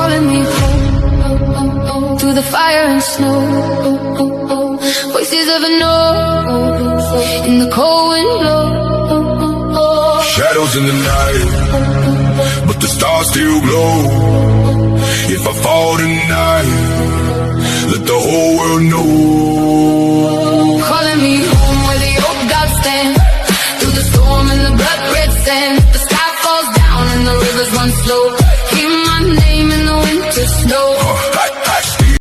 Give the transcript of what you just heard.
calling me home, through the fire and snow. Voices of a no, in the cold wind blow. Shadows in the night, but the stars still glow. If I fall tonight, let the whole world know.